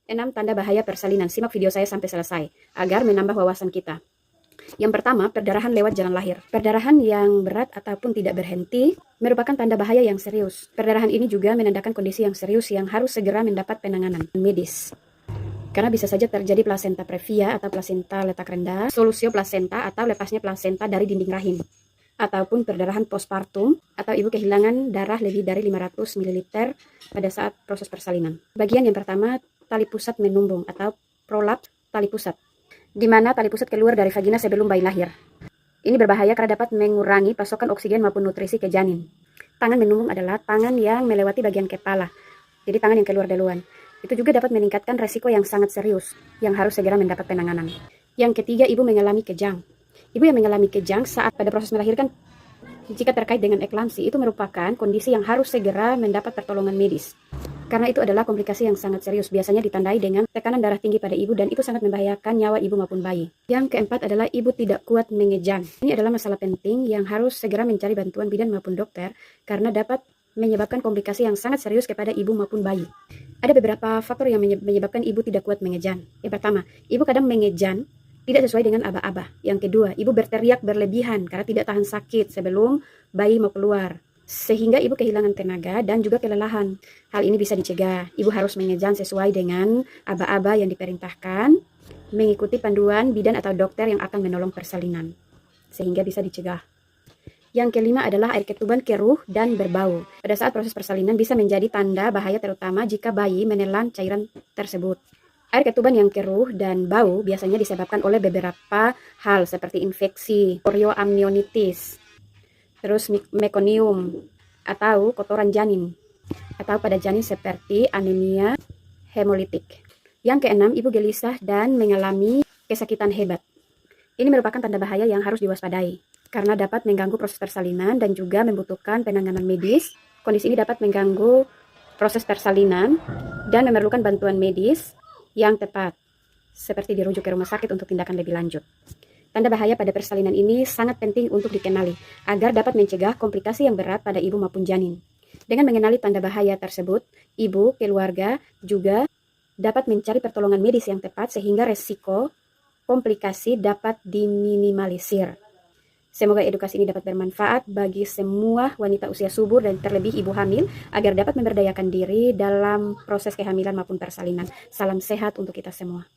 6 tanda bahaya persalinan. Simak video saya sampai selesai agar menambah wawasan kita. Yang pertama, perdarahan lewat jalan lahir. Perdarahan yang berat ataupun tidak berhenti merupakan tanda bahaya yang serius. Perdarahan ini juga menandakan kondisi yang serius yang harus segera mendapat penanganan medis. Karena bisa saja terjadi plasenta previa atau plasenta letak rendah, solusio plasenta atau lepasnya plasenta dari dinding rahim, ataupun perdarahan postpartum atau ibu kehilangan darah lebih dari 500 ml pada saat proses persalinan. Bagian yang pertama, tali pusat menumbung atau prolaps tali pusat, di mana tali pusat keluar dari vagina sebelum bayi lahir. Ini berbahaya karena dapat mengurangi pasokan oksigen maupun nutrisi ke janin. Tangan menumbung adalah tangan yang melewati bagian kepala, jadi tangan yang keluar duluan. Itu juga dapat meningkatkan resiko yang sangat serius, yang harus segera mendapat penanganan. Yang ketiga, ibu mengalami kejang. Ibu yang mengalami kejang saat pada proses melahirkan, jika terkait dengan eklamsi, itu merupakan kondisi yang harus segera mendapat pertolongan medis. Karena itu adalah komplikasi yang sangat serius, biasanya ditandai dengan tekanan darah tinggi pada ibu dan itu sangat membahayakan nyawa ibu maupun bayi. Yang keempat adalah ibu tidak kuat mengejang. Ini adalah masalah penting yang harus segera mencari bantuan bidan maupun dokter karena dapat menyebabkan komplikasi yang sangat serius kepada ibu maupun bayi. Ada beberapa faktor yang menyebabkan ibu tidak kuat mengejang. Yang pertama, ibu kadang mengejang tidak sesuai dengan aba-aba. Yang kedua, ibu berteriak berlebihan karena tidak tahan sakit sebelum bayi mau keluar, sehingga ibu kehilangan tenaga dan juga kelelahan. Hal ini bisa dicegah. Ibu harus mengejang sesuai dengan aba-aba yang diperintahkan, mengikuti panduan bidan atau dokter yang akan menolong persalinan, sehingga bisa dicegah. Yang kelima adalah air ketuban keruh dan berbau. Pada saat proses persalinan bisa menjadi tanda bahaya terutama jika bayi menelan cairan tersebut. Air ketuban yang keruh dan bau biasanya disebabkan oleh beberapa hal seperti infeksi, chorioamnionitis, terus mekonium atau kotoran janin, atau pada janin seperti anemia hemolitik. Yang keenam, ibu gelisah dan mengalami kesakitan hebat. Ini merupakan tanda bahaya yang harus diwaspadai karena dapat mengganggu proses persalinan dan juga membutuhkan penanganan medis. Kondisi ini dapat mengganggu proses persalinan dan memerlukan bantuan medis yang tepat, seperti dirujuk ke rumah sakit untuk tindakan lebih lanjut. Tanda bahaya pada persalinan ini sangat penting untuk dikenali agar dapat mencegah komplikasi yang berat pada ibu maupun janin. Dengan mengenali tanda bahaya tersebut, ibu, keluarga juga dapat mencari pertolongan medis yang tepat sehingga resiko komplikasi dapat diminimalisir. Semoga edukasi ini dapat bermanfaat bagi semua wanita usia subur dan terlebih ibu hamil agar dapat memberdayakan diri dalam proses kehamilan maupun persalinan. Salam sehat untuk kita semua.